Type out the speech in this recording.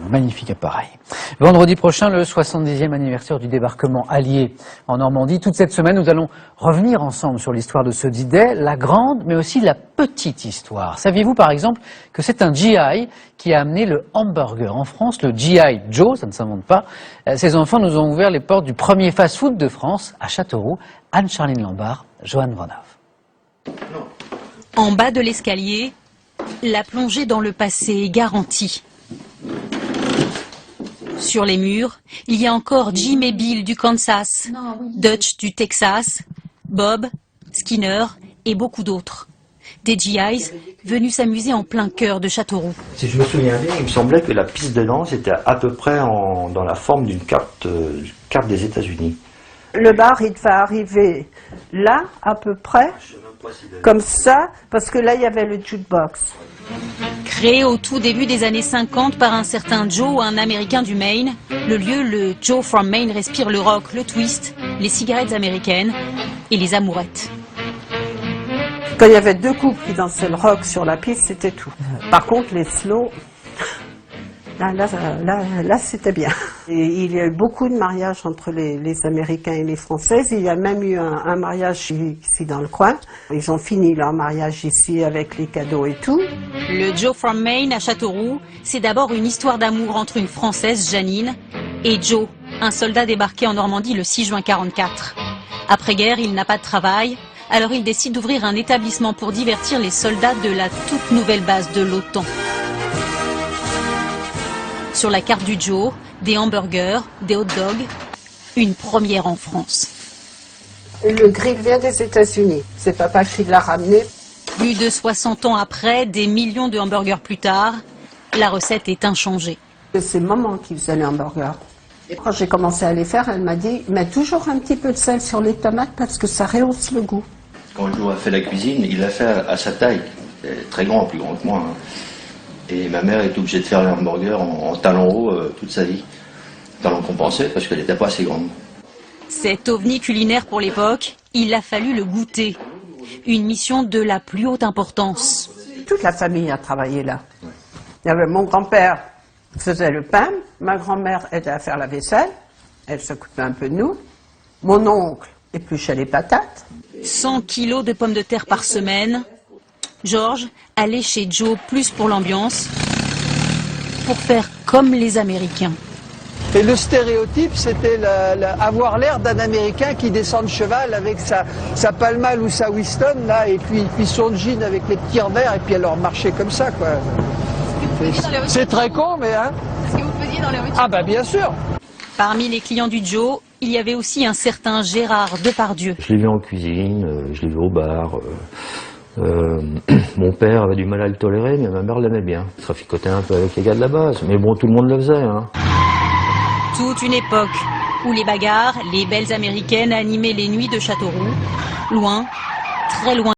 magnifique appareil. Vendredi prochain, le 70e anniversaire du débarquement allié en Normandie. Toute cette semaine, nous allons revenir ensemble sur l'histoire de ce D-Day, la grande, mais aussi la petite histoire. Saviez-vous par exemple que c'est un GI qui a amené le hamburger en France, le GI Joe, ça ne s'invente pas. Ces enfants nous ont ouvert les portes du premier fast-food de France, à Châteauroux. Anne-Charline Lambard, Johan Vanave. En bas de l'escalier, la plongée dans le passé est garantie. Sur les murs, il y a encore Jim et Bill du Kansas, Dutch du Texas, Bob, Skinner et beaucoup d'autres. Des GIs venus s'amuser en plein cœur de Châteauroux. Si je me souviens bien, il me semblait que la piste de danse était à peu près dans la forme d'une carte des États-Unis. Le bar, il devait arriver là, à peu près, comme ça, parce que là, il y avait le jukebox. Créé au tout début des années 50 par un certain Joe, un Américain du Maine, le lieu, le Joe from Maine, respire le rock, le twist, les cigarettes américaines et les amourettes. Quand il y avait deux couples qui dansaient le rock sur la piste, c'était tout. Par contre, les slow, là c'était bien. Et il y a eu beaucoup de mariages entre les Américains et les Françaises. Il y a même eu un mariage ici dans le coin. Ils ont fini leur mariage ici avec les cadeaux et tout. Le Joe from Maine à Châteauroux, c'est d'abord une histoire d'amour entre une Française, Janine, et Joe, un soldat débarqué en Normandie le 6 juin 1944. Après-guerre, il n'a pas de travail, alors il décide d'ouvrir un établissement pour divertir les soldats de la toute nouvelle base de l'OTAN. Sur la carte du Joe, des hamburgers, des hot dogs, une première en France. Le grill vient des États-Unis. C'est papa qui l'a ramené. Plus de 60 ans après, des millions de hamburgers plus tard, la recette est inchangée. C'est maman qui faisait les hamburgers. Et quand j'ai commencé à les faire, elle m'a dit, mets toujours un petit peu de sel sur les tomates parce que ça rehausse le goût. Quand Joe a fait la cuisine, il l'a fait à sa taille. Très grand, plus grand que moi. Et ma mère est obligée de faire les hamburgers en talons hauts toute sa vie. Talons compensés parce qu'elle n'était pas assez grande. Cet ovni culinaire pour l'époque, il a fallu le goûter. Une mission de la plus haute importance. Toute la famille a travaillé là. Il y avait mon grand-père qui faisait le pain, ma grand-mère aidait à faire la vaisselle, elle s'occupait un peu de nous. Mon oncle épluchait les patates. 100 kilos de pommes de terre par semaine. Georges allait chez Joe plus pour l'ambiance, pour faire comme les Américains. Et le stéréotype, c'était avoir l'air d'un Américain qui descend de cheval avec sa Palmal ou sa Winston, là, et puis son jean avec les petits revers, et puis alors marcher comme ça, quoi. C'est très con, mais hein. Est-ce que vous faisiez dans les routines? Ah bah bien sûr. Parmi les clients du Joe, il y avait aussi un certain Gérard Depardieu. Je l'ai vu en cuisine, je l'ai vu au bar. Mon père avait du mal à le tolérer, mais ma mère l'aimait bien. Il traficotait un peu avec les gars de la base, mais bon, tout le monde le faisait, hein. Toute une époque où les bagarres, les belles américaines animaient les nuits de Châteauroux, loin, très loin